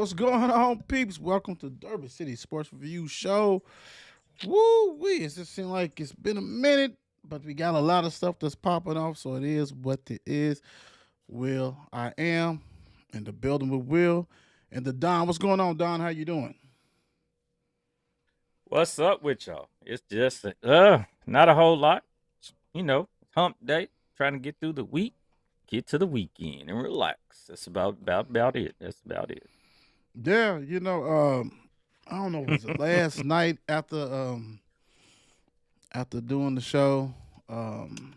What's going on, peeps? Welcome to Derby City Sports Review Show. Woo wee! It just seems like it's been a minute, but we got a lot of stuff that's popping off, so it is what it is. Will I am in the building with Will and the Don. What's going on, Don? How you doing? What's up with y'all? It's just not a whole lot. Hump day, trying to get through the week, get to the weekend and relax. That's about it. That's about it. Yeah, I don't know. Was it last night after doing the show? Um,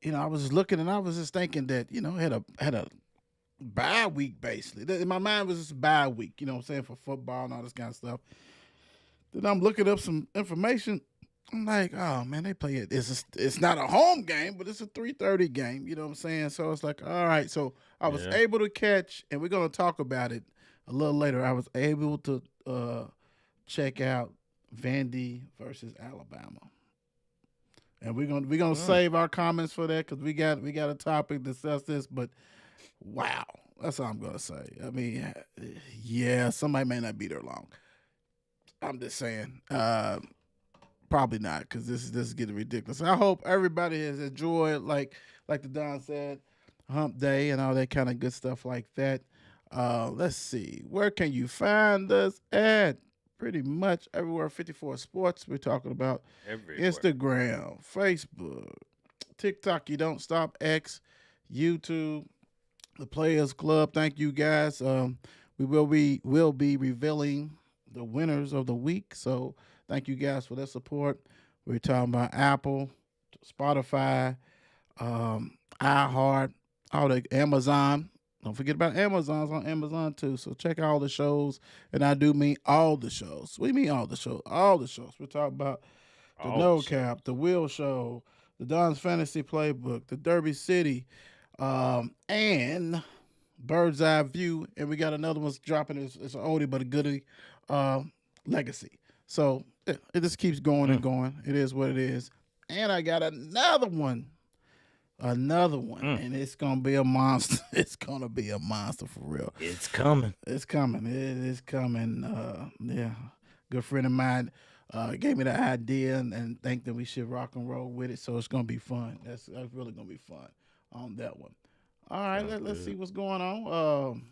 I was looking and I was just thinking that had a bye week basically. In my mind was just bye week. You know what I'm saying, for football and all this kind of stuff. Then I'm looking up some information. I'm like, oh man, they play it. It's not a home game, but it's a 3:30 game. You know what I'm saying? So it's like, all right. So I was Yeah. able to catch, and we're gonna talk about it a little later. I was able to check out Vandy versus Alabama, and we're gonna Mm. save our comments for that because we got a topic to discuss this. But wow, that's all I'm gonna say. I mean, yeah, somebody may not be there long. I'm just saying. Probably not because this is getting ridiculous. I hope everybody has enjoyed like the Don said, Hump Day and all that kind of good stuff like that. Let's see, where can you find us at? Pretty much everywhere. 54 Sports. We're talking about Everywhere. Instagram, Facebook, TikTok. You don't stop. X, YouTube, the Players Club. Thank you guys. We will be revealing the winners of the week. So thank you guys for their support. We're talking about Apple, Spotify, iHeart, all the Amazon. Don't forget about Amazon's on Amazon too. So check out all the shows, and I do mean all the shows. We mean all the shows, all the shows. We're talking about the All the No show. Cap, the Will Show, the Don's Fantasy Playbook, the Derby City, and Bird's Eye View, and we got another one's dropping. It's an oldie but a goodie, uh, Legacy. So it just keeps going and Mm. going. It is what it is. And I got another one, Mm. and it's gonna be a monster. It's gonna be a monster for real. It's coming. It's coming. It is coming. Yeah, good friend of mine gave me the idea and think that we should rock and roll with it. So it's gonna be fun. That's really gonna be fun on that one. All right, Sounds let's see good. what's going on.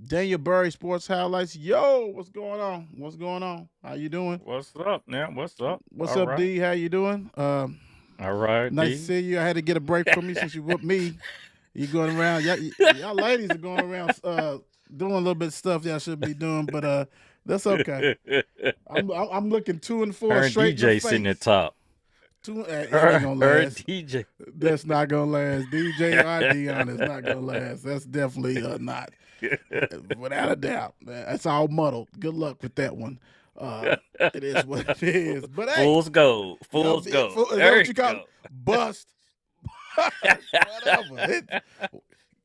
Daniel Burry Sports Highlights. Yo, what's going on? What's going on? How you doing? What's up now? What's up? What's All up, right. D? How you doing? All right, Nice to D. see you. I had to get a break from you since you whooped me. You going around? Y'all ladies are going around doing a little bit of stuff y'all should be doing, but that's okay. I'm looking 2 and 4 Her and straight in the DJ sitting at face. top. That ain't gonna Her and last. DJ. That's not gonna last. DJ or Dion is not gonna last. That's definitely not. Without a doubt. That's all muddled. Good luck with that one. It is what it is. But hey, Fool's gold. is Fool's gold. that There what you you call it? go. Bust. Whatever.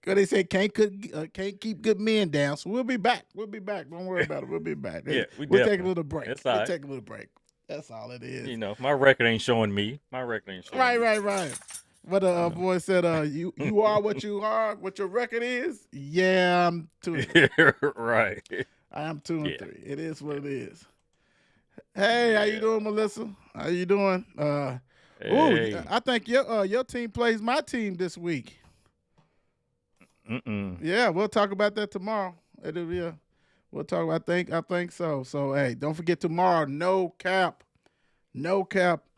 They say can't keep good men down. So we'll be back. We'll be back. Don't worry about it. We'll be back. Yeah, we We'll take a definitely. little break. That's all We'll right. take a little break. That's all it is. My record ain't showing me. My record ain't showing Right, me. right, right. What You know. boy said, you are what you are, what your record is. Yeah, I'm 2 and 3. Right. I am 2 and Yeah. 3. It is what Yeah. it is. Hey, how you Yeah. doing, Melissa? How you doing? Hey. I think your team plays my team this week. Mm-mm. Yeah, we'll talk about that tomorrow. It'll be we'll talk. I think so. So hey, don't forget tomorrow. No cap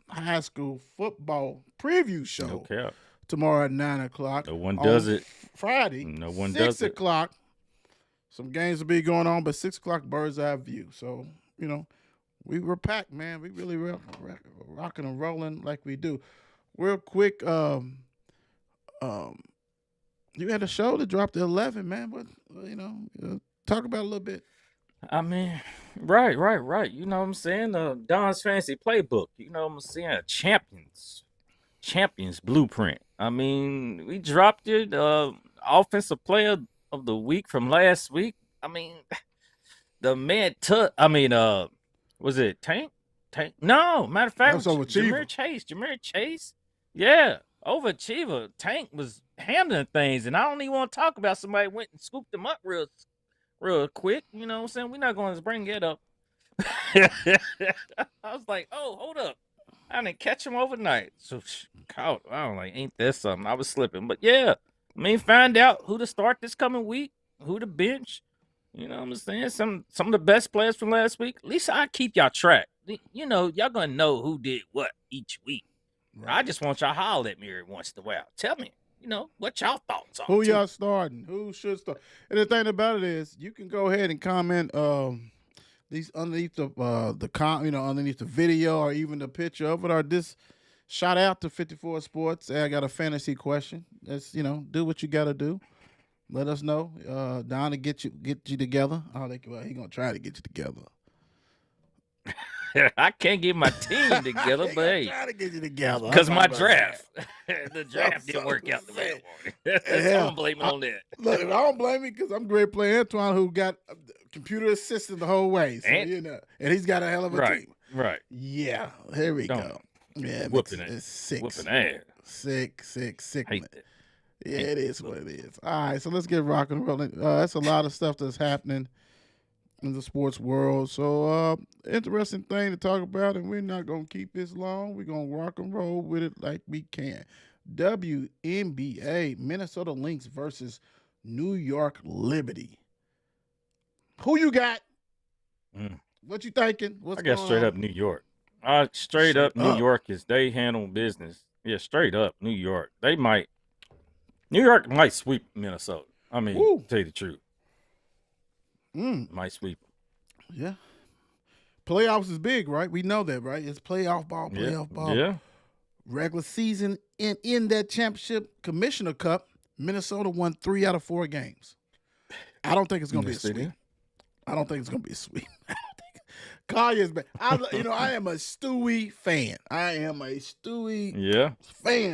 high school football preview No show cap. tomorrow at 9 o'clock. No one On does it. Friday, No one six does it. o'clock. Some games will be going on, but 6 o'clock bird's eye view. So we were packed, man. We really rocking and rolling like we do. Real quick, um, you had a show that dropped at 11, man. But talk about it a little bit. I mean, right. You know what I'm saying? Don's Fantasy Playbook. You know what I'm saying? A champions blueprint. I mean, we dropped it. Offensive player of the week from last week. I mean, the man took. I mean, was it Tank? Tank? No, matter of That fact, was overachiever. Jameer Chase. Yeah, overachiever. Tank was handling things, and I don't even want to talk about somebody went and scooped him up real quick. You know what I'm saying? We're not going to bring it up. I was like, oh, hold up. I didn't catch him overnight. So, caught. I don't like, ain't that something? I was slipping. But yeah, I mean, find out who to start this coming week, who to bench. You know what I'm saying? Some of the best players from last week. At least I keep y'all track. You know, y'all gonna know who did what each week. I just want y'all to holler at me every once in a while. Tell me, you know, what y'all thoughts are. Who y'all starting? Who should start? And the thing about it is, you can go ahead and comment these underneath underneath the video or even the picture of it, or just shout out to 54 Sports. Say I got a fantasy question. That's do what you got to do. Let us know. Don to get you together. He gonna try to get you together. I can't get my team together, but hey, try to get you together because my draft, the draft didn't work out the way I wanted. So I'm blaming on that. Look, I don't blame you because I'm great player Antoine, who got computer assistant the whole way. So and he's got a hell of a team. Right. Yeah. Here we go. Yeah, it's sick. Whooping ass. Sick. Yeah, it is what it is. All right, so let's get rocking and rolling. That's a lot of stuff that's happening in the sports world. So interesting thing to talk about, and we're not going to keep this long. We're going to rock and roll with it like we can. WNBA, Minnesota Lynx versus New York Liberty. Who you got? What you thinking? I got straight up New York. Straight up New York is they handle business. Yeah, straight up New York. New York might sweep Minnesota. I mean, to tell you the truth. Might sweep them. Yeah. Playoffs is big, right? We know that, right? It's playoff ball. Yeah. Regular season in that championship Commissioner Cup, Minnesota won 3 out of 4 games. I don't think it's going to be a sweep. I don't think it's going to be a sweep. Collier's bad. I am a Stewie fan. Fan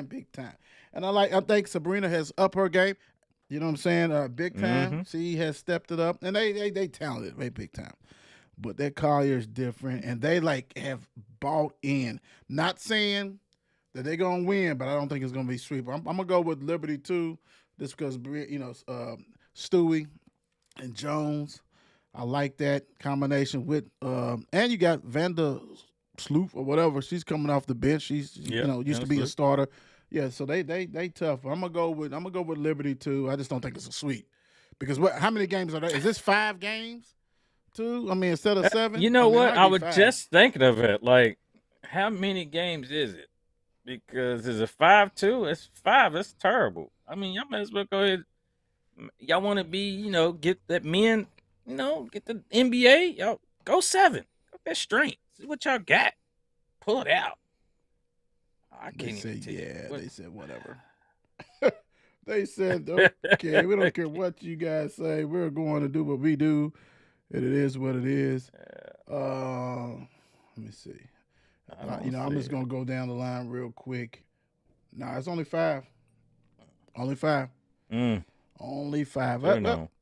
big time. And I think Sabrina has upped her game. You know what I'm saying? Big time. She has stepped it up. And they talented, very big time. But that Collier's different. And they have bought in. Not saying that they're gonna win, but I don't think it's gonna be sweep. I'm gonna go with Liberty too, just because Stewie and Jones. I like that combination with and you got Vanda Sloop or whatever. She's coming off the bench. She's used to be a starter. Yeah, so they tough. I'm gonna go with Liberty too. I just don't think it's a sweep because how many games are there? Is this 5 games too? I mean, instead of 7. You know what? I was just thinking of it. Like, how many games is it? Because is it 5-2? It's 5. That's terrible. I mean, y'all might as well go ahead. Y'all want to be, get that men, get the NBA. Y'all go 7. Go that strength. See what y'all got. Pull it out. I can't even tell you. They said whatever. They said, okay, we don't care what you guys say. We're going to do what we do, and it is what it is. Let me see. I'm just going to go down the line real quick. Nah, it's only 5. Only 5. Only 5.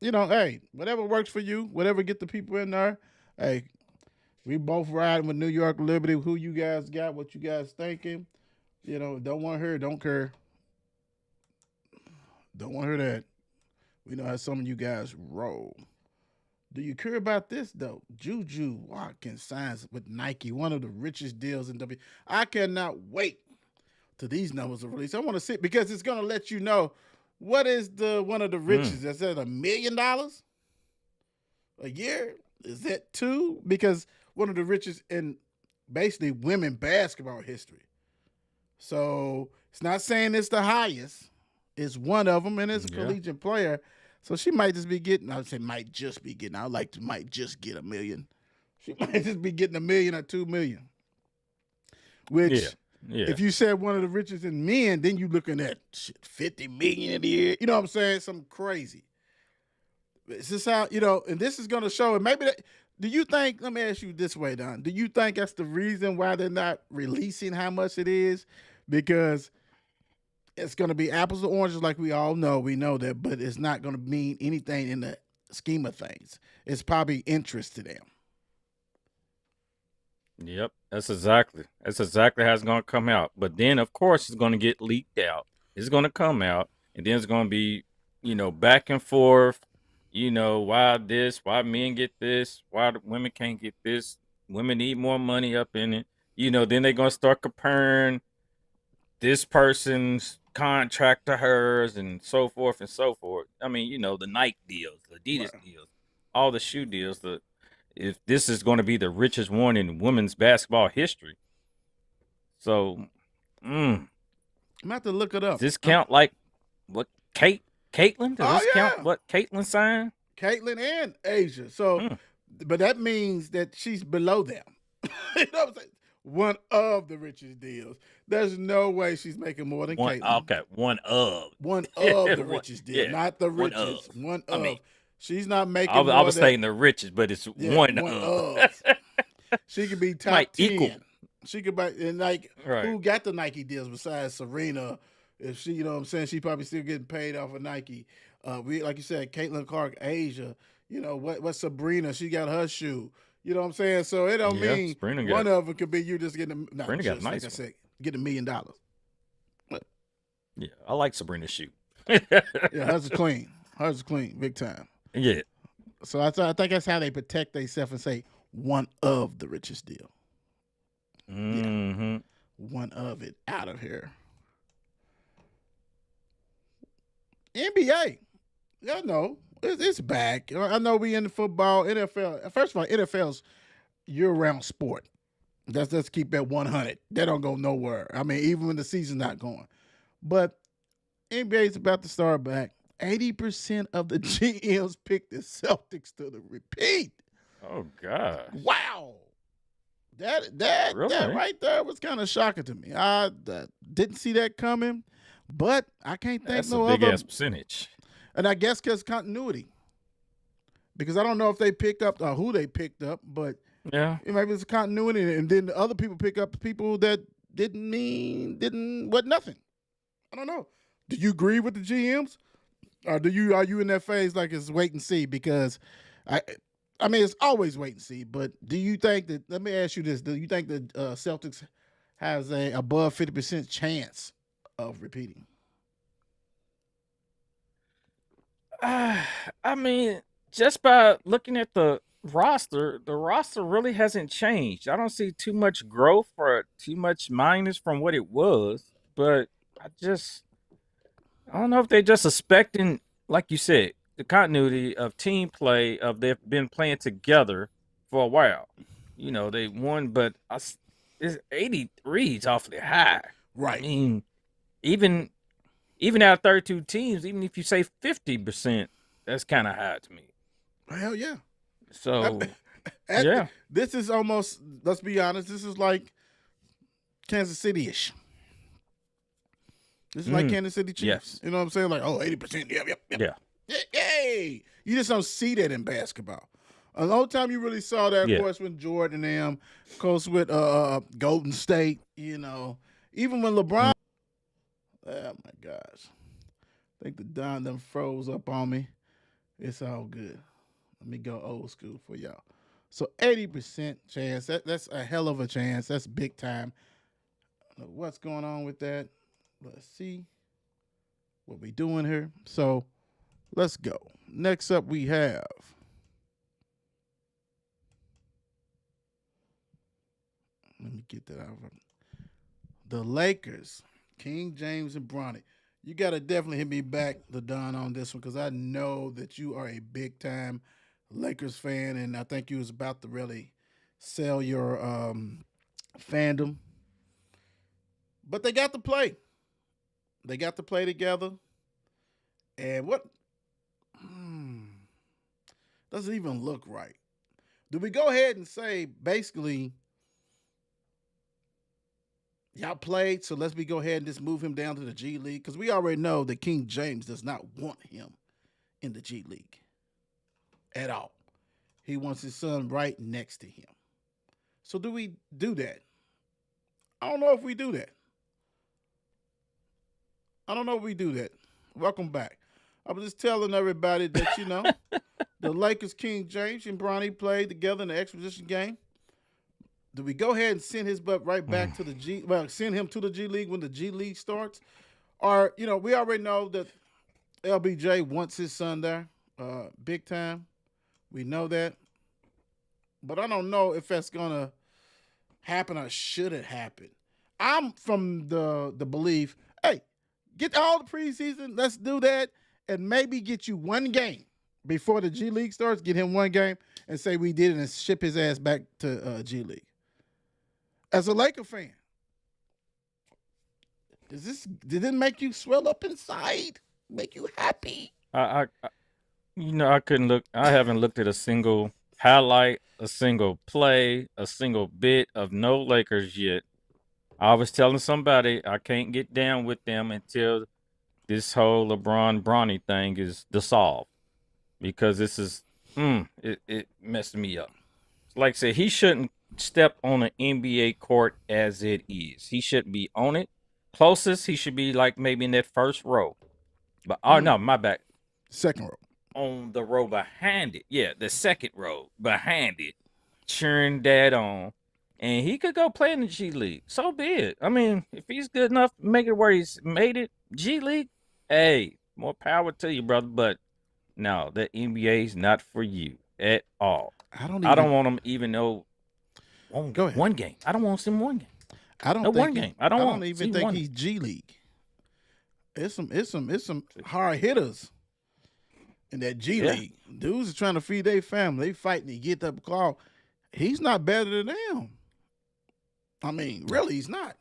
Hey, whatever works for you, whatever get the people in there. Hey, we both riding with New York Liberty. Who you guys got? What you guys thinking? Don't want to hear, don't care. Don't want to hear that. We know how some of you guys roll. Do you care about this, though? Juju Watkins signs with Nike, one of the richest deals in WWE. I cannot wait till these numbers are released. I want to see it because it's going to let you know what is one of the richest. Is that $1 million a year? Is that 2? Because one of the richest in basically women basketball history. So it's not saying it's the highest. It's one of them, and it's a collegiate player. So she might just be getting, I would say might just be getting, might just get $1 million. She might just be getting $1 million or $2 million. Which, if you said one of the richest in men, then you're looking at $50 million a year. You know what I'm saying? Something crazy. Is this how, and this is going to show it. Maybe do you think, let me ask you this way, Don. Do you think that's the reason why they're not releasing how much it is? Because it's going to be apples to oranges like we all know. We know that, but it's not going to mean anything in the scheme of things. It's probably interest to them. Yep, that's exactly how it's going to come out. But then, of course, it's going to get leaked out. It's going to come out, and then it's going to be, back and forth. Why this? Why men get this? Why the women can't get this? Women need more money up in it. Then they're going to start comparing this person's contract to hers and so forth and so forth. I mean, the Nike deals, the Adidas Right. deals, all the shoe deals. If this is going to be the richest one in women's basketball history. So, I'm gonna have to look it does up. this count like what Caitlyn? Does Oh this count yeah, what Caitlyn signed? Caitlyn and Asia. So, Mm, but that means that she's below them. You know what I'm saying? One of the richest deals. There's no way she's making more than Caitlyn. one of. One of the One, richest deal, yeah, not the one of. richest. One I mean, of. She's not I making was, I more was than saying the richest, but it's one one of. of. She could be Might top equal. 10. She could buy and like Right. who got the Nike deals besides Serena? If she, you know what I'm saying, she probably still getting paid off of Nike. We like you said, Caitlin Clark, Asia. You know what Sabrina? She got her shoe. You know what I'm saying? So it don't Yeah, mean Sabrina one got of them could be you just getting not Sabrina got a just like nice I one. said, get $1 million. Yeah, I like Sabrina's shoe. Yeah, hers is clean. Hers is clean, big time. Yeah. So I think that's how they protect themselves and say one of the richest deal. Mm-hmm. One of it out of here. NBA. Yeah, no, it's back. I know we in the football, NFL. First of all, NFL's year-round sport. Let's keep that 100. They don't go nowhere. I mean, even when the season's not going. But NBA is about to start back. 80% of the GMs picked the Celtics to the repeat. Oh gosh. Wow. That Really? right there was kind of shocking to me. I didn't see that coming, but I can't think That's a no big other. ass percentage. And I guess because continuity, because I don't know if they picked up or who they picked up, but Yeah. maybe it's continuity, and then the other people pick up people that wasn't nothing. I don't know. Do you agree with the GMs, or are you in that phase like it's wait and see? Because I mean it's always wait and see. But do you think that? Let me ask you this: do you think the Celtics has a above 50% chance of repeating? I mean, just by looking at the roster really hasn't changed. I don't see too much growth or too much minus from what it was, but I don't know if they're just expecting, like you said, the continuity of team play of they've been playing together for a while. They won, but it's 83 is awfully high. I Right. mean, even out of 32 teams, even if you say 50%, that's kind of high to me. Hell yeah. So, At- yeah. This is almost. Let's be honest. This is like Kansas City-ish. This is like Kansas City Chiefs. Yes. You know what I'm saying? Like, 80%. Yep. Yeah. Yay! You just don't see that in basketball. A long time you really saw that, Yeah. of course, when Jordan and them, of course, with Golden State, even when LeBron. Oh, my gosh. I think the Don done froze up on me. It's all good. Let me go old school for y'all. So 80% chance. That's a hell of a chance. That's big time. What's going on with that? Let's see what we doing here. So let's go. Next up we have let me get that out of the Lakers, King James and Bronny. You got to definitely hit me back, the Don, on this one because I know that you are a big time Lakers fan, and I think you was about to really sell your fandom. But they got to play. They got to play together. And what doesn't even look right. Do we go ahead and say basically y'all played, so let's go ahead and just move him down to the G League? Because we already know that King James does not want him in the G League at all. He wants his son right next to him. So do we do that? I don't know if we do that. I don't know if we do that. Welcome back. I was just telling everybody that, the Lakers, King James and Bronny played together in the exposition game. Do we go ahead and send his butt right back to the send him to the G League when the G League starts? Or we already know that LBJ wants his son there, big time. We know that, but I don't know if that's gonna happen or should it happen. I'm from the belief, hey, get all the preseason. Let's do that, and maybe get you one game before the G League starts. Get him one game and say we did it, and ship his ass back to G League. As a Laker fan, did it make you swell up inside? Make you happy? I couldn't look. I haven't looked at a single highlight, a single play, a single bit of no Lakers yet. I was telling somebody I can't get down with them until this whole LeBron Bronny thing is dissolved, because this is it messed me up. Like I said, he shouldn't step on an NBA court as it is. He shouldn't be on it. Closest, he should be like maybe in that first row. But no, my back. Second row. On the row behind it. Yeah, the second row behind it. Cheering that on. And he could go play in the G League. So be it. I mean, if he's good enough to make it where he's made it, G League, hey, more power to you, brother. But no, the NBA is not for you at all. I don't want him even though one game. I don't want to see him one game. I don't think one game. I don't even think he's G League. It's some hard hitters in that G League. Dudes are trying to feed their family. They fighting to get that call. He's not better than them. I mean, really, he's not.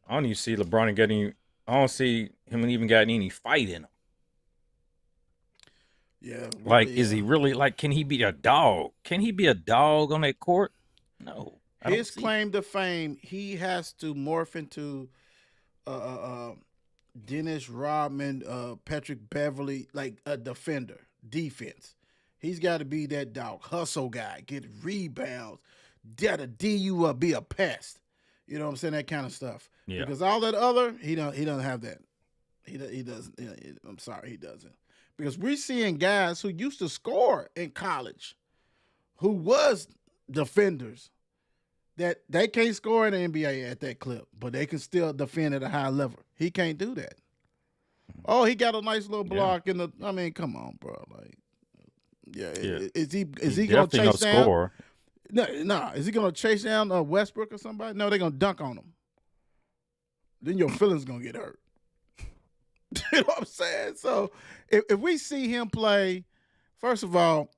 I don't even see LeBron getting. I don't see him even getting any fight in him. Yeah. Like, is he really like? Can he be a dog? Can he be a dog on that court? No. His claim to fame, he has to morph into Dennis Rodman, Patrick Beverly, like a defense. He's got to be that dog, hustle guy, get rebounds, gotta D you up, be a pest. You know what I'm saying? That kind of stuff. Yeah. Because all that other, he doesn't have that. He doesn't. I'm sorry, he doesn't. Because we're seeing guys who used to score in college, who was defenders, that they can't score in the NBA at that clip, but they can still defend at a high level. He can't do that. Oh, he got a nice little block in the. I mean, come on, bro. Like, is he gonna chase down? Score. No. Is he gonna chase down Westbrook or somebody? No, they're gonna dunk on him. Then your feelings gonna get hurt. You know what I'm saying? So if we see him play, first of all,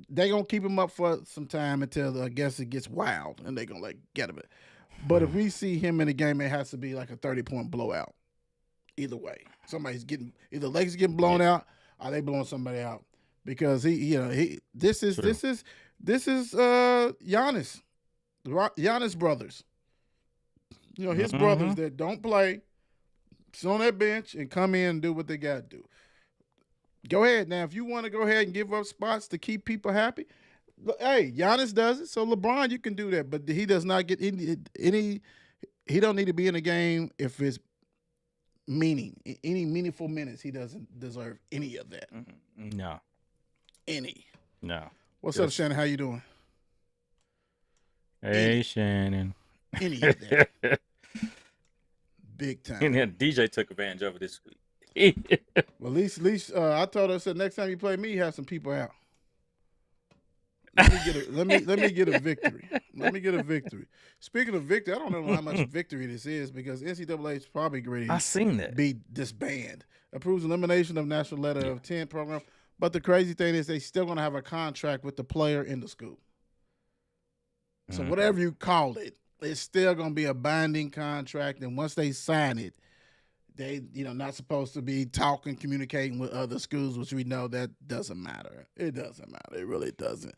they gonna keep him up for some time until I guess it gets wild and they gonna get him. But if we see him in a game, it has to be like a 30-point blowout. Either way, either Lakers getting blown out or they blowing somebody out, because this is Giannis brothers. His brothers that don't play, sit on that bench and come in and do what they got to do. Go ahead. Now, if you want to go ahead and give up spots to keep people happy, hey, Giannis does it. So, LeBron, you can do that. But he does not get any he don't need to be in a game if it's any meaningful minutes. He doesn't deserve any of that. No. Any. No. What's up, Shannon? How you doing? Hey, Shannon. Any of that. Big time. And then DJ took advantage of it this week. Well, at least I told her, I said, next time you play me, have some people out. Let me get a victory. Let me get a victory. Speaking of victory, I don't know how much victory this is, because NCAA is probably ready to be disbanded. Approves elimination of National Letter of 10 program. But the crazy thing is, they still going to have a contract with the player in the school. So whatever you call it, it's still going to be a binding contract. And once they sign it, they, not supposed to be talking, communicating with other schools, which we know that doesn't matter. It doesn't matter. It really doesn't.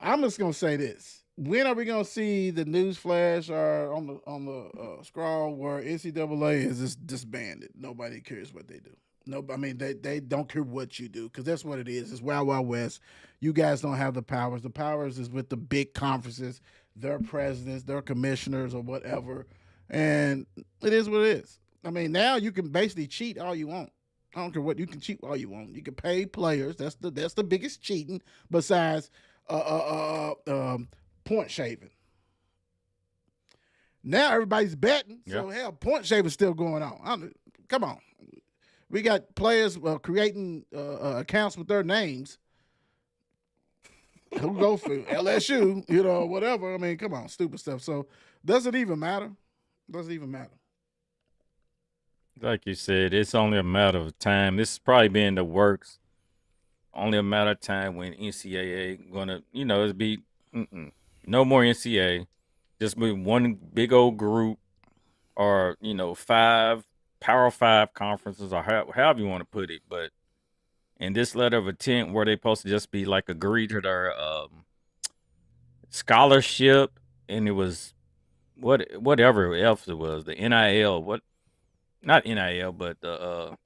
I'm just going to say this. When are we going to see the news flash or on the scroll where NCAA is just disbanded? Nobody cares what they do. No, I mean, they don't care what you do, because that's what it is. It's Wild Wild West. You guys don't have the powers. The powers is with the big conferences, their presidents, their commissioners, or whatever. And it is what it is. I mean, now you can basically cheat all you want. I don't care what, you can cheat all you want. You can pay players. That's the biggest cheating besides point shaving. Now everybody's betting, Yeah. so hell, point shaving's still going on. Come on, we got players creating accounts with their names. Who go for LSU, whatever. I mean, come on, stupid stuff. So doesn't even matter. Doesn't even matter. Like you said, it's only a matter of time. This is probably been in the works. Only a matter of time when NCAA gonna, it'll be no more NCAA. Just be one big old group, or 5 Power 5 conferences, or however you want to put it. But in this letter of intent, where they supposed to just be like agree to their scholarship, and it was whatever else it was, the NIL, not NIL, but the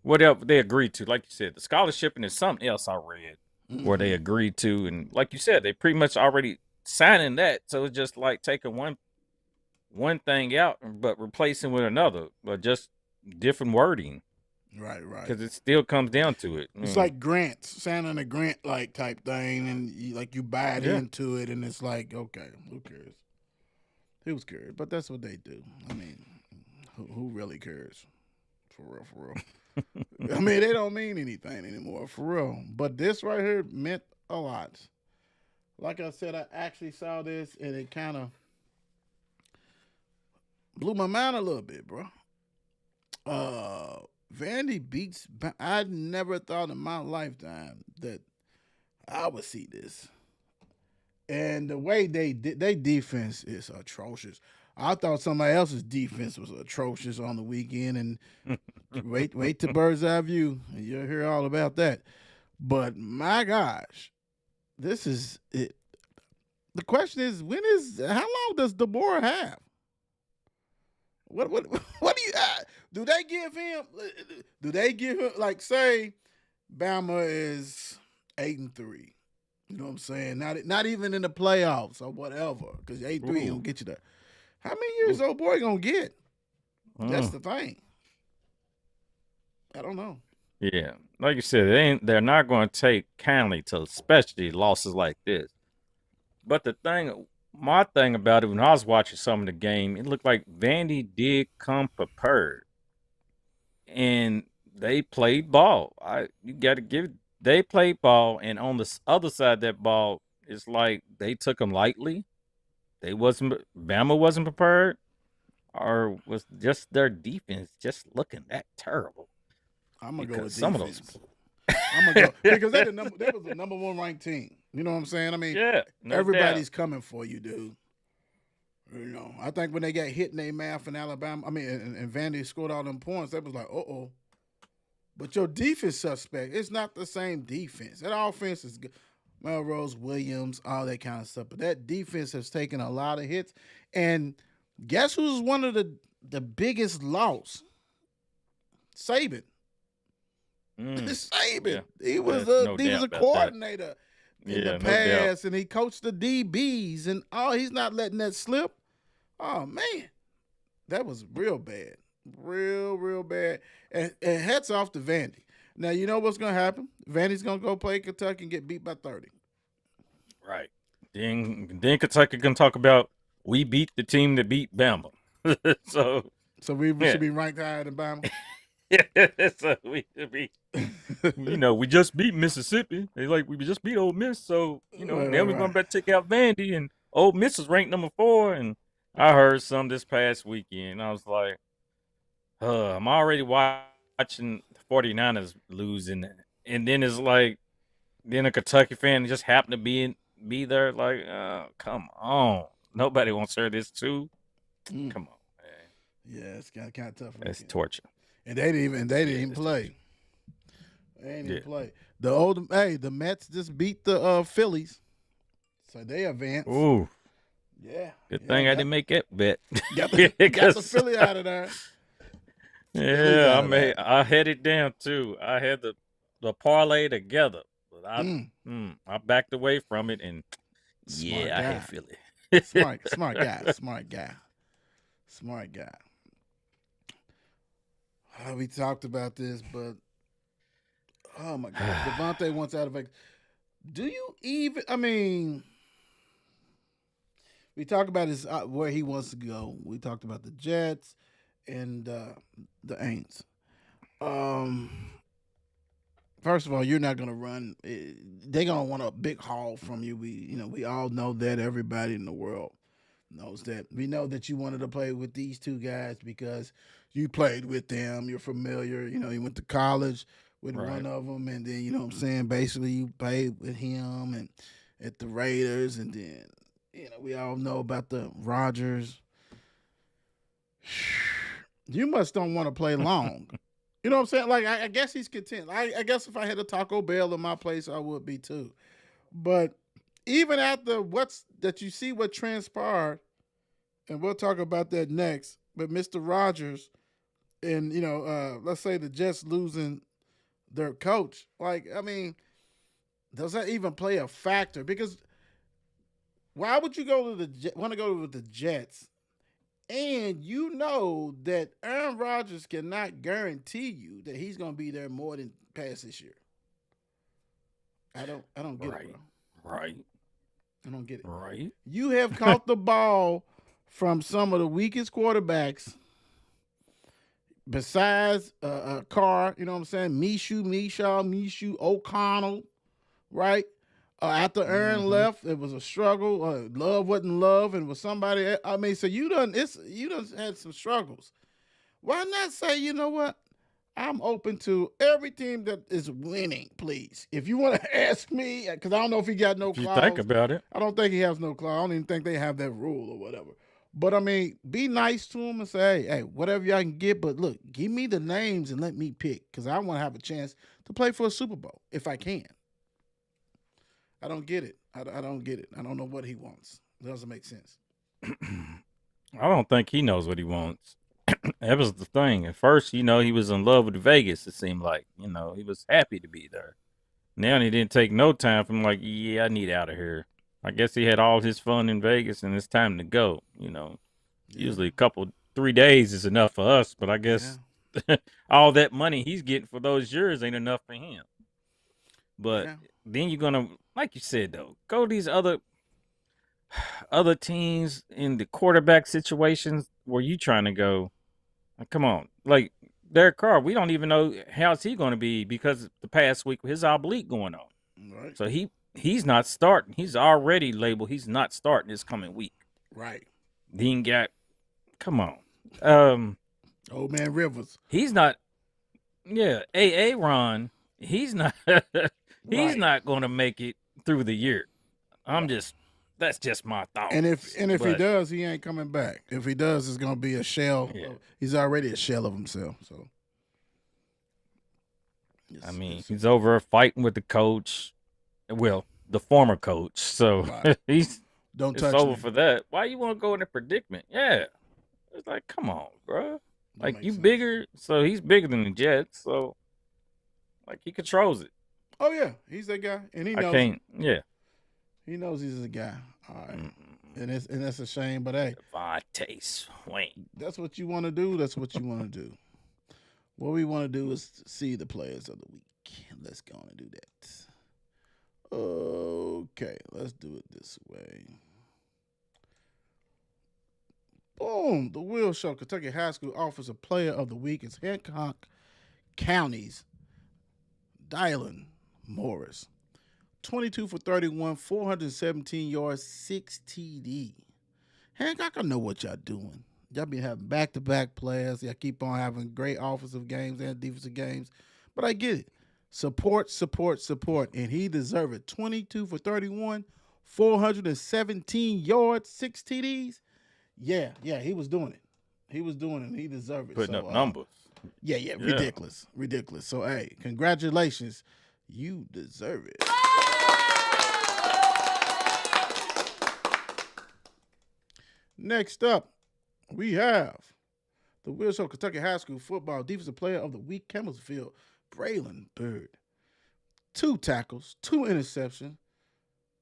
whatever they agreed to. Like you said, the scholarship, and there's something else I read where they agreed to, and like you said, they pretty much already signing that. So it's just like taking one thing out, but replacing with another, but just different wording. Right. Because it still comes down to it. It's like grants, signing a grant like type thing, and you buy it into it, and it's like, okay, who cares? Who's cares? But that's what they do. I mean, who really cares? For real. I mean, they don't mean anything anymore, for real. But this right here meant a lot. Like I said, I actually saw this, and it kind of blew my mind a little bit, bro. Vandy beats. I never thought in my lifetime that I would see this. And the way they did, their defense is atrocious. I thought somebody else's defense was atrocious on the weekend, and wait to bird's eye view, and you'll hear all about that. But my gosh, this is it. The question is, how long does DeBoer have? What do you do? They give him? Do they give him, like, say Bama is 8-3? You know what I'm saying? Not even in the playoffs or whatever, because 8-3 don't get you there. How many years old boy gonna get? That's the thing. I don't know. Yeah, like you said, they're not going to take kindly to especially losses like this. But my thing about it, when I was watching some of the game, it looked like Vandy did come prepared, and they played ball. You got to give they played ball, and on the other side of that ball, it's like they took them lightly. Bama wasn't prepared, or was just their defense just looking that terrible? I'm gonna go with some of defense. I'm gonna go because they was the number 1 ranked team. You know what I'm saying? I mean, everybody's coming for you, dude. I think when they got hit in their mouth in Alabama, and Vandy scored all them points, they was like, uh-oh. But your defense suspect, it's not the same defense. That offense is good. Melrose, Williams, all that kind of stuff. But that defense has taken a lot of hits. And guess who's one of the biggest loss? Saban. Saban. Yeah. He was a coordinator in the past, and he coached the DBs, and he's not letting that slip. Oh man, that was real bad, real bad. And hats off to Vandy. Now you know what's gonna happen. Vandy's gonna go play Kentucky and get beat by 30. Right. Then Kentucky can talk about we beat the team that beat Bama. so we should be ranked higher than Bama. So we should be, we just beat Mississippi. They we just beat Ole Miss. So now we're gonna better take out Vandy, and Ole Miss is ranked number 4. And I heard some this past weekend. I was like, I'm already watching the 49ers losing, and then it's like, then a Kentucky fan just happened to be there. Like, come on, nobody wants to hear this too. Come on, man. Yeah, it's kind of tough. That's torture. And they didn't even play. They didn't even play. The Mets just beat the Phillies, so they advanced. Ooh, yeah. Good thing I didn't make that bet. Got the Philly out of there. Yeah, I had it down too. I had the parlay together, but I backed away from it, and I had Philly. Smart guy. We talked about this, but oh my God, Devontae wants out of Vegas. Do you even? I mean, we talked about his where he wants to go. We talked about the Jets and the Aints. Um, First of all, you're not gonna run. They're gonna want a big haul from you. We all know that. Everybody in the world knows that. We know that you wanted to play with these two guys because you played with them. You're familiar. You went to college with Right. one of them, and then what I'm saying. Basically, you played with him and at the Raiders, and then we all know about the Rodgers. You must don't want to play long. You know what I'm saying? Like I guess he's content. I guess if I had a Taco Bell in my place, I would be too. But even after you see what transpired, and we'll talk about that next. But Mr. Rogers and let's say the Jets losing their coach, like I mean, does that even play a factor? Because why would you want to go with the Jets? And you know that Aaron Rodgers cannot guarantee you that he's going to be there more than past this year. I don't get it, Right. bro. Right. I don't get it. Right. You have caught the ball from some of the weakest quarterbacks besides Carr, you know what I'm saying? Mishu, O'Connell, right? After Aaron Mm-hmm. left, it was a struggle. Love wasn't love, and was somebody. I mean, so you done had some struggles. Why not say, you know what? I'm open to every team that is winning, please. If you want to ask me, because I don't know if he got no If you think clause. about it, I don't think he has no clause. I don't even think they have that rule or whatever. But I mean, be nice to him and say, hey, whatever y'all can get. But look, give me the names and let me pick because I want to have a chance to play for a Super Bowl if I can. I don't get it. I don't get it. I don't know what he wants. It doesn't make sense. I don't think he knows what he wants. That was the thing. At first, he was in love with Vegas. It seemed like, he was happy to be there. Now he didn't take no time from like, yeah, I need out of here. I guess he had all his fun in Vegas and it's time to go. Yeah. Usually 3 days is enough for us, but I guess all that money he's getting for those years ain't enough for him. But then you're gonna, like you said though, go to these other teams in the quarterback situations where you trying to go. Come on, like Derek Carr, we don't even know how's he going to be because the past week his oblique going on. Right. So he's not starting. He's already labeled. He's not starting this coming week. Right. Then come on, Old man Rivers. he's not. Yeah, Ron. He's not. He's not going to make it through the year. That's just my thought. And if he does, he ain't coming back. If he does, it's gonna be a shell. Yeah. He's already a shell of himself. So I mean, he's over fighting with the coach. Well, the former coach. So he's don't it's touch over me. for that. Why you want to go in a predicament? Yeah, it's like, come on, bro. Like you sense. bigger, so he's bigger than the Jets. So like he controls it. Oh yeah, he's that guy, and he knows. I can't. Yeah, he knows he's a guy. All right, and that's a shame, but hey, Devontae Swain. That's what you want to do. That's what you want to do. What we want to do is see the players of the week. Let's go on and do that. Okay, let's do it this way. Boom! The Will Show. Kentucky High School offers a player of the week. It's Hancock County's Dylan Morris. 22 for 31, 417 yards, 6 TD. Hancock, I know what y'all doing. Y'all been having back-to-back players. Y'all keep on having great offensive games and defensive games. But I get it. Support. And he deserved it. 22 for 31, 417 yards, 6 TDs. Yeah, he was doing it. He was doing it, and he deserved it. Putting up numbers. Yeah, ridiculous. So, hey, congratulations. You deserve it. Next up, we have the Will Show Kentucky High School Football Defensive Player of the Week, Campbellsville, Braylon Byrd. 2 tackles, 2 interceptions,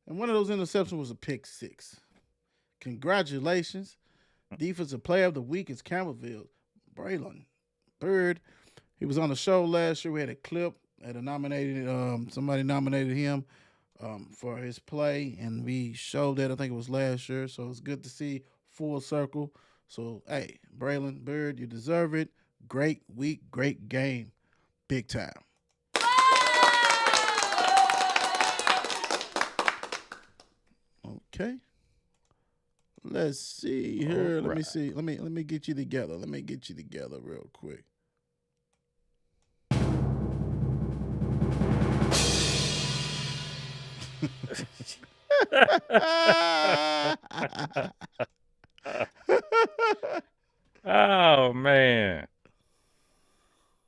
and one of those interceptions was a pick 6. Congratulations. Defensive Player of the Week is Campbellsville, Braylon Byrd. He was on the show last year. We had a clip. Somebody nominated him. for his play, and we showed that. I think it was last year, so it's good to see full circle. So, hey, Braylon Bird, you deserve it. Great week, great game, big time. Okay. Let's see All here. Let me right. see. Let me get you together. Let me get you together real quick. Oh man.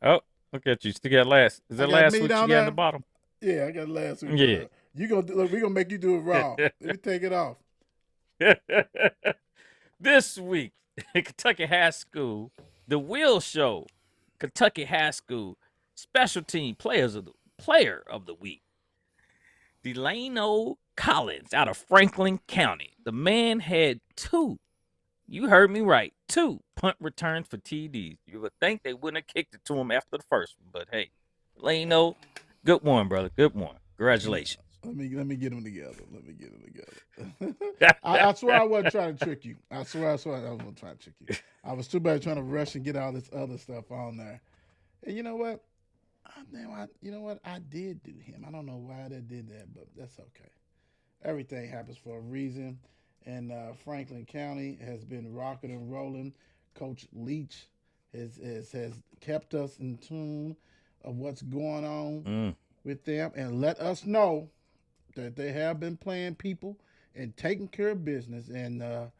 Oh, look at you. Still got last. Is I that got last me week you down got in the there. bottom? Yeah, I got last week. Yeah. You gonna look? We gonna make you do it raw. Let me take it off. This week, Kentucky High School, the Will Show, Kentucky High School special team player of the week, Delano Collins out of Franklin County. The man had two. You heard me right. Two punt returns for TDs. You would think they wouldn't have kicked it to him after the first one, but hey, Delano, good one, brother. Good one. Congratulations. Let me get them together. Let me get them together. I swear I wasn't trying to trick you. I swear I wasn't trying to trick you. I was too bad trying to rush and get all this other stuff on there. And you know what? You know what? I did do him. I don't know why I did that, but that's okay. Everything happens for a reason. And Franklin County has been rocking and rolling. Coach Leach has kept us in tune of what's going on with them and let us know that they have been playing people and taking care of business. And I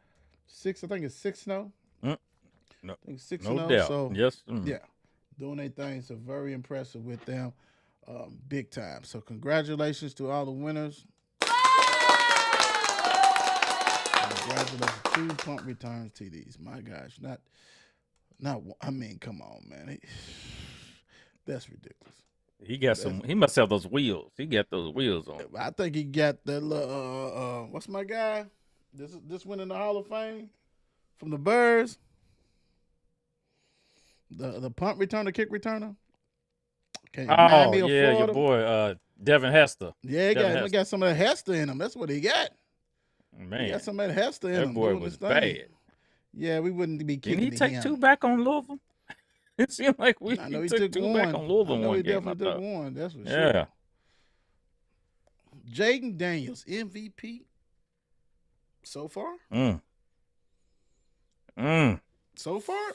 think it's 6-0. No, I think 6-0. no doubt. So Yes. yeah, doing their thing. So very impressive with them, big time. So congratulations to all the winners. Congratulations, 2 punt returns TDs. My gosh, not. I mean, come on, man. That's ridiculous. He got some. He must have those wheels. He got those wheels on. I think he got that little. What's my guy? This went in the Hall of Fame from the Birds. The punt returner, kick returner. Okay, oh yeah, your boy Devin Hester. Yeah, he got some of that Hester in him. That's what he got. Man, he got some of that Hester in him. That boy was bad. Yeah, we wouldn't be kicking. Did he take 2 back on Louisville? It seemed like he took 2 back on Louisville. I know he game, definitely took 1. That's for sure. Yeah. Jaden Daniels, MVP so far. So far.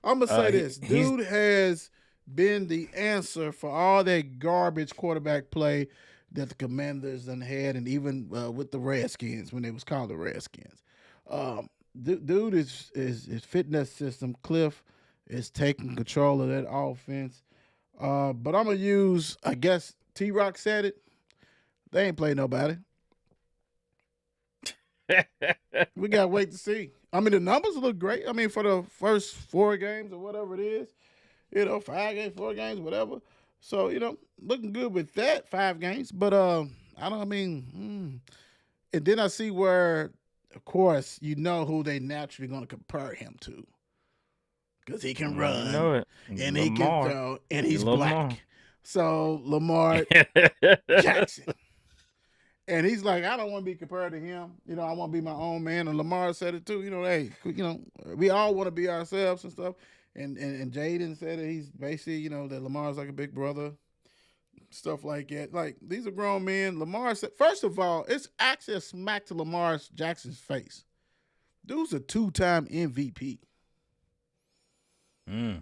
I'm gonna say this: dude has been the answer for all that garbage quarterback play that the Commanders done had, and even with the Redskins when they was called the Redskins. Dude is fitting that system. Cliff is taking control of that offense. But I'm gonna use, I guess T-Rock said it. They ain't played nobody. We gotta wait to see. I mean, the numbers look great. I mean, for the first 4 games or whatever it is, 5 games, 4 games, whatever. So, looking good with that 5 games. But and then I see where, of course, who they naturally going to compare him to, because he can run, and he can throw, and he's black. So Lamar Jackson. And he's like, I don't want to be compared to him. I want to be my own man. And Lamar said it too. Hey, we all want to be ourselves and stuff. And Jaden said that he's basically, that Lamar's like a big brother, stuff like that. Like, these are grown men. Lamar said, first of all, it's actually a smack to Lamar Jackson's face. Dude's a 2-time MVP. No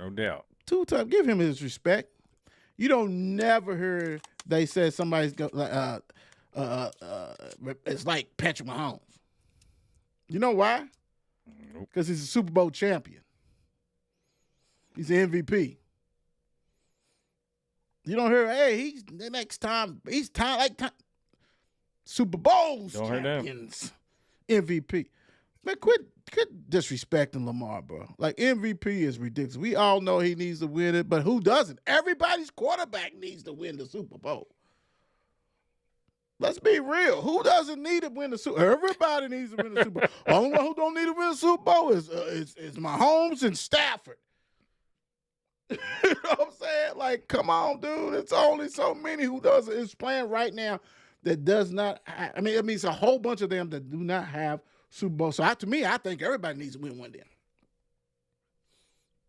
doubt. 2-time. Give him his respect. You don't never hear they said somebody's it's like Patrick Mahomes. You know why? Because he's a Super Bowl champion. He's an MVP. You don't hear, hey, he's the next time. He's Super Bowls champions. MVP. Man, quit disrespecting Lamar, bro. Like, MVP is ridiculous. We all know he needs to win it, but who doesn't? Everybody's quarterback needs to win the Super Bowl. Let's be real. Who doesn't need to win the Super Bowl? Everybody needs to win the Super Bowl. Only one who don't need to win the Super Bowl is Mahomes and Stafford. You know what I'm saying? like, come on, dude. It's only so many who is playing right now that does not. I mean, it's a whole bunch of them that do not have Super Bowl. So to me, I think everybody needs to win one. Then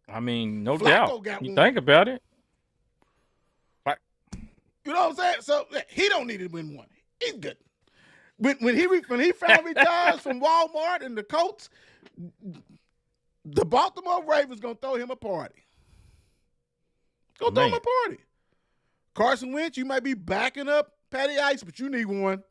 I mean, no Flacco doubt. got You one. think about it. You know what I'm saying? So he don't need to win one. He's good. When he finally retires from Walmart and the Colts, the Baltimore Ravens gonna throw him a party. Throw him a party. Carson Wentz, you might be backing up Patty Ice, but you need one.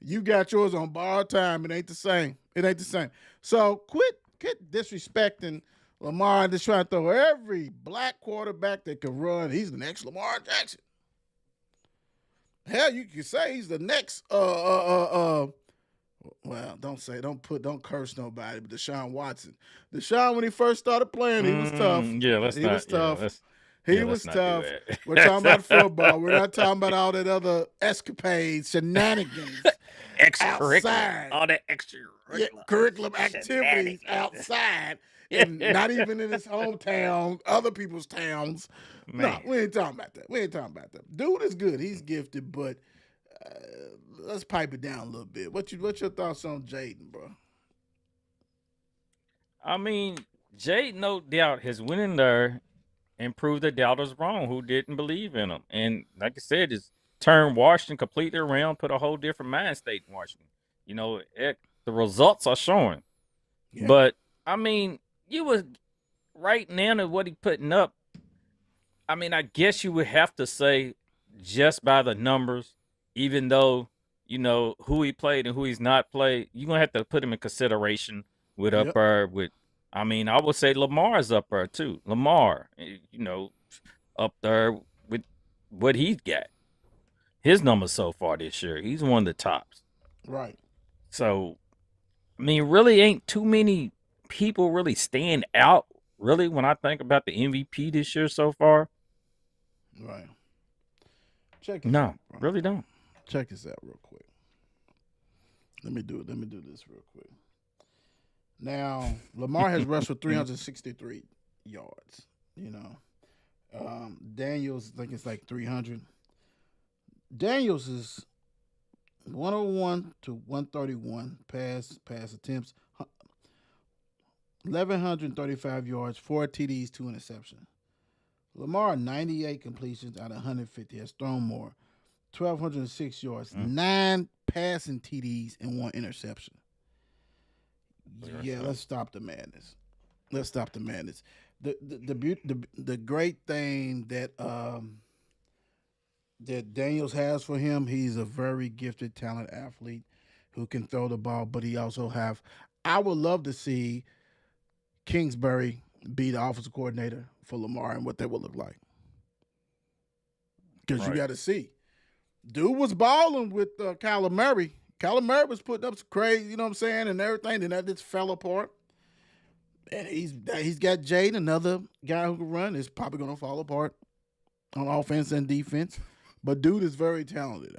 You got yours on borrowed time. It ain't the same. It ain't the same. So quit disrespecting Lamar and just trying to throw every black quarterback that can run. He's the next Lamar Jackson. Hell, you could say he's the next well, don't curse nobody, but Deshaun Watson. Deshaun, when he first started playing, he was tough. Yeah, he was tough. He was tough. We're talking about football. We're not talking about all that other escapades, shenanigans outside. All that extra curriculum activities outside. And not even in his hometown, other people's towns. Man. No, we ain't talking about that. Dude is good. He's gifted, but let's pipe it down a little bit. What's your thoughts on Jaden, bro? I mean, Jaden, no doubt, has went in there and proved the doubters wrong who didn't believe in him. And like I said, it's turned Washington completely around, put a whole different mind state in Washington. You know, the results are showing. Yeah. But, I mean, you was right now to what he putting up. I mean, I guess you would have to say just by the numbers, even though, you know, who he played and who he's not played, you're going to have to put him in consideration with up there with, I mean, I would say Lamar's up there too. Lamar, you know, up there with what he's got. His numbers so far this year, he's one of the tops. Right. So, I mean, really ain't too many people really stand out, really, when I think about the MVP this year so far. Right. Really don't. Check this out real quick. Let me do this real quick. Now, Lamar has rushed for 363 yards. You know, Daniels, I think it's like 300. Daniels is 101 to 131 pass attempts, 1,135 yards, 4 TDs, 2 interceptions. Lamar, 98 completions out of 150, has thrown more, 1,206 yards, 9 passing TDs, and 1 interception. Yeah, let's stop the madness. The great thing that that Daniels has for him, he's a very gifted, talented athlete who can throw the ball, but he also I would love to see Kingsbury be the offensive coordinator for Lamar and what that would look like. Because you got to see. Dude was balling with Kyler Murray. Kyler Murray was putting up some crazy, you know what I'm saying, and everything, and that just fell apart. And he's got Jaden, another guy who can run. It's probably going to fall apart on offense and defense. But dude is very talented.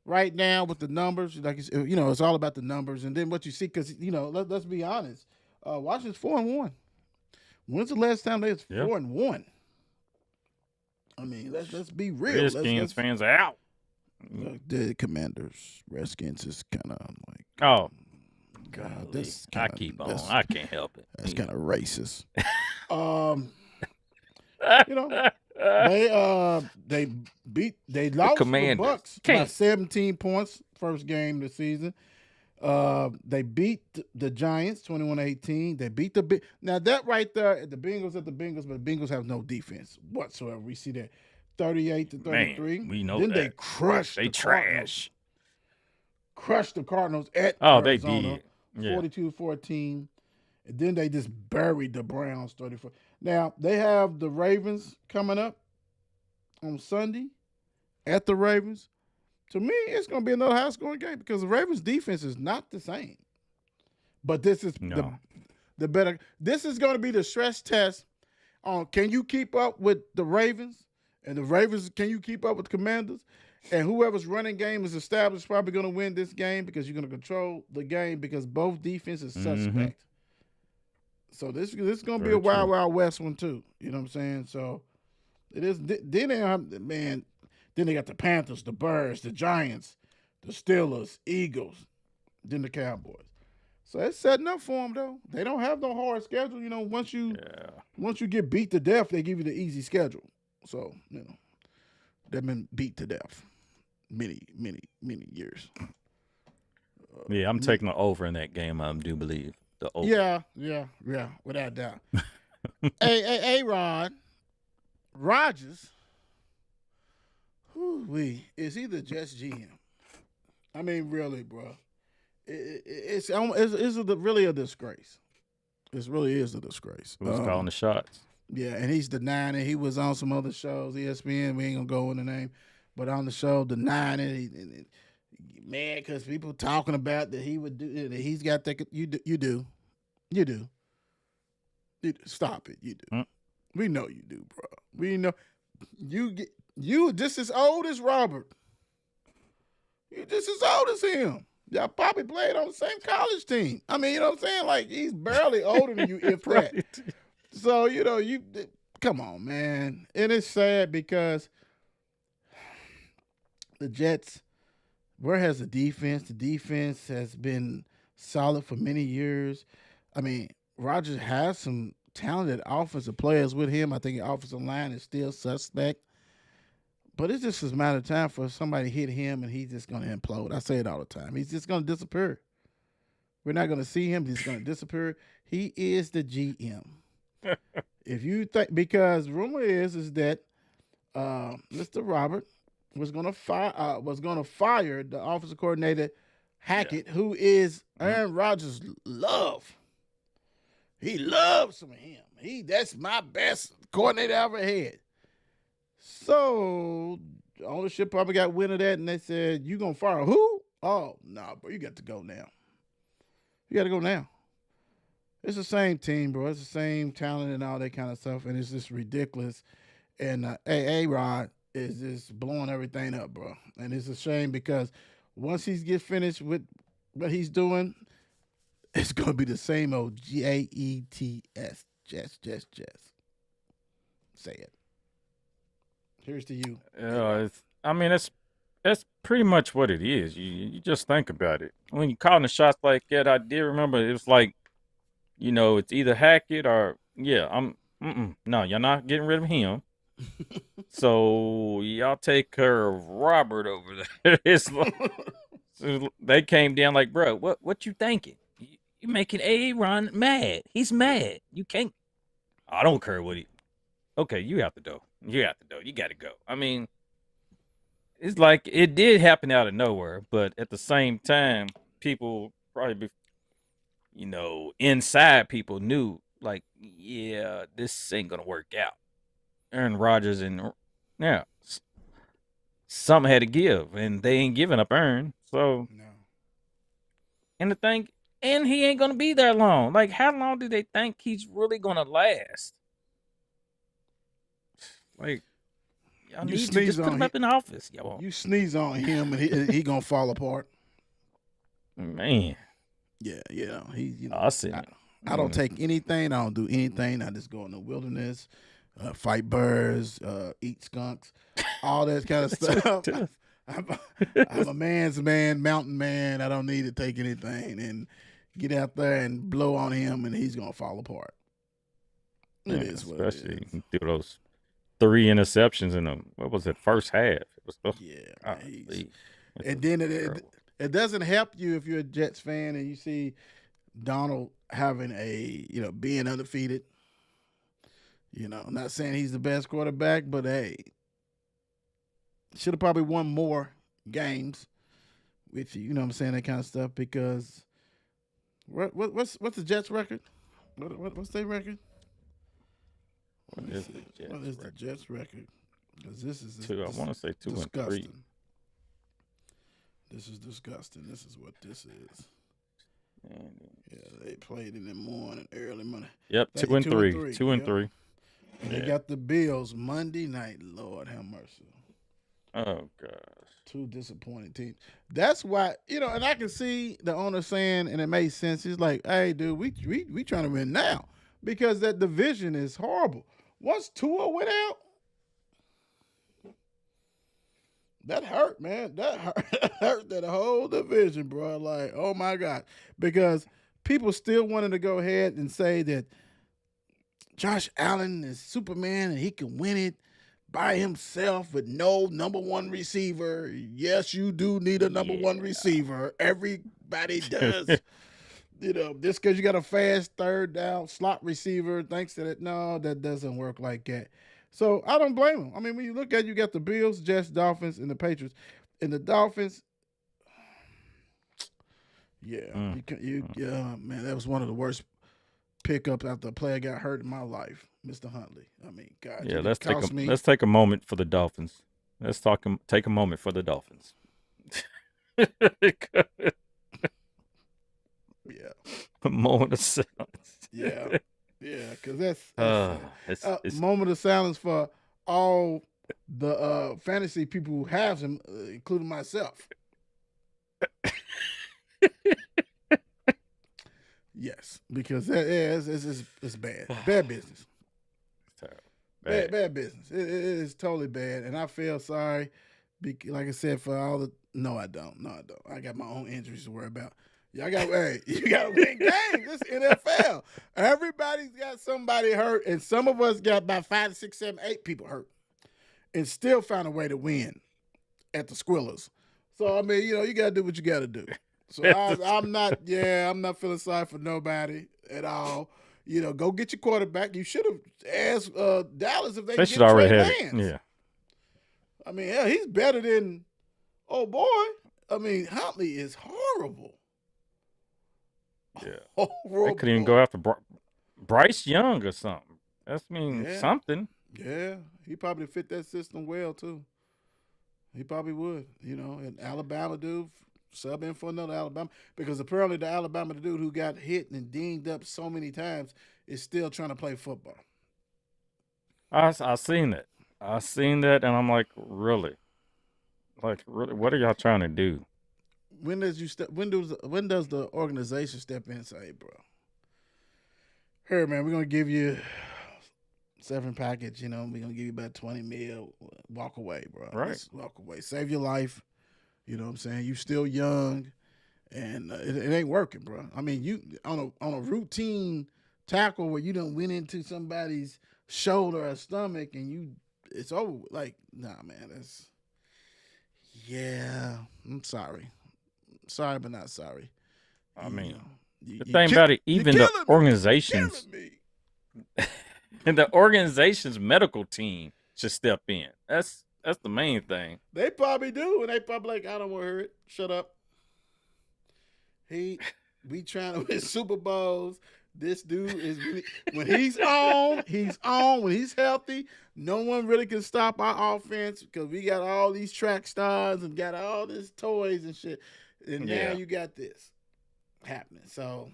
Right now with the numbers, like you know, it's all about the numbers, and then what you see, because you know, let's be honest, Washington's 4-1. When's the last time they was 4-1? I mean, let's be real. Redskins fans are out. The Commanders, Redskins is kind of like, oh, God, I keep on. I can't help it. That's kind of racist. You know, they lost the Bucks by 17 points first game of the season. They beat the Giants 21-18. They beat the now that right there, the Bengals, but the Bengals have no defense whatsoever. We see that 38-33. Man, we know then that. They crushed. They trash. Crushed the Cardinals at Arizona, they did. 42-14. And then they just buried the Browns 34. Now, they have the Ravens coming up on Sunday at the Ravens. To me, it's going to be another high-scoring game because the Ravens' defense is not the same. But this is the better. This is going to be the stress test on can you keep up with the Ravens? And the Ravens, can you keep up with the Commanders? And whoever's running game is established probably going to win this game because you're going to control the game because both defenses suspect. So this is going to be a wild, wild west one too. You know what I'm saying? So It is. Then they have, man. Then they got the Panthers, the Bears, the Giants, the Steelers, Eagles, then the Cowboys. So it's setting up for them though. They don't have no hard schedule. You know, once you get beat to death, they give you the easy schedule. So they've been beat to death many years. Yeah, I'm taking the over in that game. I do believe the over. Yeah, without doubt. hey, Rod Rodgers. Is he the Jets GM? I mean, really, bro. It's really a disgrace. This really is a disgrace. Who's calling the shots? Yeah, and he's denying it. He was on some other shows, ESPN. We ain't gonna go in the name, but on the show denying it. Man, because people talking about that he would do that. He's got that. You do. Stop it. You do. We know you do, bro. We know you just as old as Robert. You just as old as him. Y'all probably played on the same college team. I mean, you know what I'm saying? Like, he's barely older than you, if that. Right. So, you come on, man. And it's sad because the Jets, where has the defense? The defense has been solid for many years. I mean, Rodgers has some talented offensive players with him. I think the offensive line is still suspect. But it's just a matter of time for somebody to hit him and he's just going to implode. I say it all the time. He's just going to disappear. We're not going to see him. He's going to disappear. He is the GM. If you think, because rumor is that Mr. Robert was going to fire the offensive coordinator Hackett, who is Aaron Rodgers' love. He loves some of him. That's my best coordinator I ever had. So ownership probably got wind of that, and they said, "You gonna fire who? Oh no, bro, you got to go now. You got to go now. It's the same team, bro. It's the same talent and all that kind of stuff, and it's just ridiculous. And A-Rod is just blowing everything up, bro. And it's a shame because once he gets finished with what he's doing, it's gonna be the same old Jets, Jets. Say it. Here's to you. That's pretty much what it is. You just think about it. When you calling the shots like that, I did remember it was like, it's either Hackett or no, you're not getting rid of him. So y'all take care of Robert over there. So they came down like, bro, what you thinking? You making Aaron mad. He's mad. You can't. I don't care what he. Okay, you have to go. You got to go. I mean, it's like it did happen out of nowhere, but at the same time, people probably, inside people knew, like, yeah, this ain't gonna work out. Aaron Rodgers and something had to give, and they ain't giving up Aaron. So, No. and he ain't gonna be there long. Like, how long do they think he's really gonna last? Like, y'all need to just put him up in the office. You sneeze on him and he gonna fall apart. Man. Yeah. He. I see. I don't take anything. I don't do anything. I just go in the wilderness, fight birds, eat skunks, all that kind of stuff. I'm a man's man, mountain man. I don't need to take anything and get out there and blow on him, and he's gonna fall apart. It is what it is. Especially through those 3 interceptions in the first half. It was and then it doesn't help you if you're a Jets fan and you see Donald having being undefeated. I'm not saying he's the best quarterback, but hey, should have probably won more games with you know what I'm saying, that kind of stuff, because what's the Jets record? What's their record? What is the Jets record? Because this is I want to say 2-3. This is disgusting. This is what this is. Yeah, they played in the morning, early morning. Yep, 2-3. 2-3. And they got the Bills Monday night. Lord have mercy. Oh gosh. 2 disappointing teams. That's why, and I can see the owner saying, and it makes sense. He's like, "Hey, dude, we trying to win now because that division is horrible. Once Tua went out, That hurt, man. That hurt, hurt that whole division, bro. Like, oh my God. Because people still wanted to go ahead and say that Josh Allen is Superman and he can win it by himself with no number one receiver. Yes, you do need a number one Yeah. receiver. Everybody does. Just because you got a fast third down slot receiver, thanks to that. No, that doesn't work like that. So I don't blame him. I mean, when you look at it, you got the Bills, Jets, Dolphins, and the Patriots. And the Dolphins, yeah, Mm, yeah, man, that was one of the worst pickups after a player got hurt in my life, Mr. Huntley. I mean, God, yeah, you didn't cost me. let's take a moment for the Dolphins. Take a moment for the Dolphins. Yeah, A moment of silence. yeah, yeah, because that's It's moment of silence for all the fantasy people who have them, including myself. Yes, because it's bad, bad business, terrible. bad Bad. business. It is totally bad, and I feel sorry. Like I said, for all the no, I don't. No, I don't. I got my own injuries to worry about. Y'all got hey, you got to win games. This NFL. Everybody's got somebody hurt, and some of us got about 5, 6, 7, 8 people hurt, and still found a way to win at the Squillers. So I mean, you got to do what you got to do. So I'm not, I'm not feeling sorry for nobody at all. Go get your quarterback. You should have asked Dallas if they They can should get Trey already had it. Lance. Yeah. I mean, hell, he's better than, oh boy. I mean, Huntley is horrible. Yeah. They Horrible. could even go after Bryce Young or something. That's Yeah. something. Yeah, he probably fit that system well too. He probably would, and Alabama dude sub in for another Alabama because apparently the Alabama dude who got hit and dinged up so many times is still trying to play football. I seen it. I seen that, and I'm like, really? Like, really? What are y'all trying to do? When does you step? When does the organization step in and say, bro, here man, we're gonna give you 7 package. We're gonna give you about 20 mil. Walk away, bro. Right. Let's walk away. Save your life. You know what I'm saying? You still young, and it ain't working, bro. I mean, you on a routine tackle where you don't went into somebody's shoulder or stomach, and it's over. Like, nah, man, that's yeah. I'm sorry, but not sorry. I mean, the thing about it, even the and the organization's medical team should step in. That's the main thing. They probably do, and they probably like, I don't want to hear it. Shut up. We trying to win Super Bowls. This dude is when he's on, he's on. When he's healthy, no one really can stop our offense because we got all these track stars and got all these toys and shit. And now you got this happening. So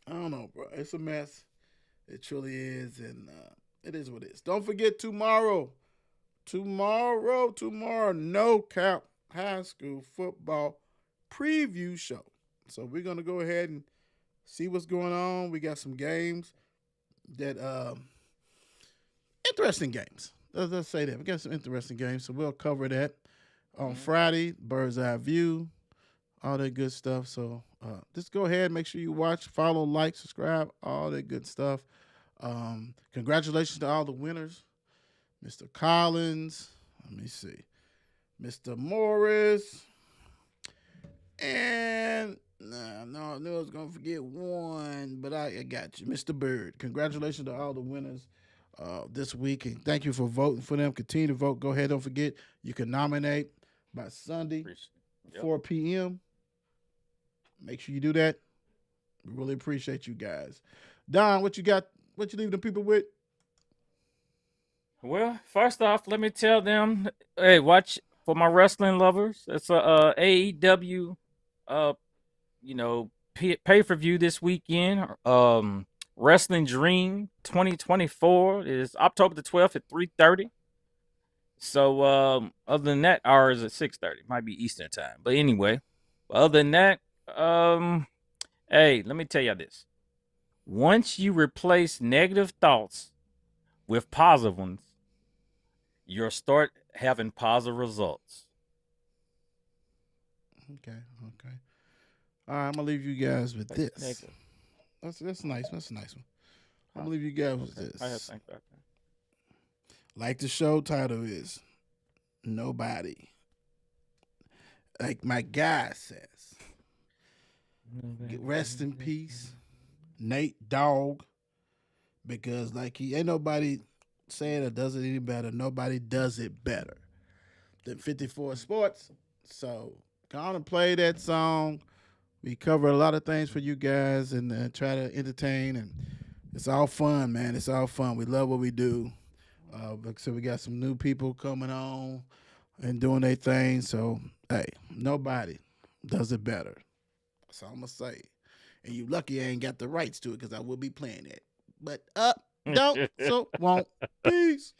I don't know, bro. It's a mess. It truly is, and it is what it is. Don't forget tomorrow, No Cap High School football preview show. So we're gonna go ahead and see what's going on. We got some games that interesting games. Let's say that we got some interesting games. So we'll cover that on Friday. Bird's Eye View, all that good stuff. So just go ahead, make sure you watch, follow, like, subscribe, all that good stuff. Congratulations to all the winners. Mr. Collins, let me see, Mr. Morris, and I knew I was going to forget one, but I got you. Mr. Bird, congratulations to all the winners this week, and thank you for voting for them. Continue to vote. Go ahead, don't forget, you can nominate by Sunday, 4 p.m. Make sure you do that. We really appreciate you guys. Don, what you got? What you leave the people with? Well, first off, let me tell them, hey, watch for my wrestling lovers. It's a AEW, pay-per-view this weekend. Wrestling Dream 2024 is October the 12th at 3:30. So, other than that, ours at 6:30. Might be Eastern time, but anyway, other than that, hey, let me tell you this. Once you replace negative thoughts with positive ones, you'll start having positive results. Okay. All right, I'm gonna leave you guys with this. Negative. That's nice. That's a nice one. I'm gonna leave you guys with Okay. I have to this. think about that. Like the show title is, nobody. Like my guy says, rest in peace, Nate Dogg, because like he ain't nobody saying it does it any better. Nobody does it better than 54 Sports. So go on and play that song. We cover a lot of things for you guys and try to entertain, and it's all fun, man. It's all fun. We love what we do. Like I said, we got some new people coming on and doing their thing. So hey, nobody does it better. That's all I'm gonna say. And you lucky I ain't got the rights to it because I will be playing it. But don't, so won't. Peace.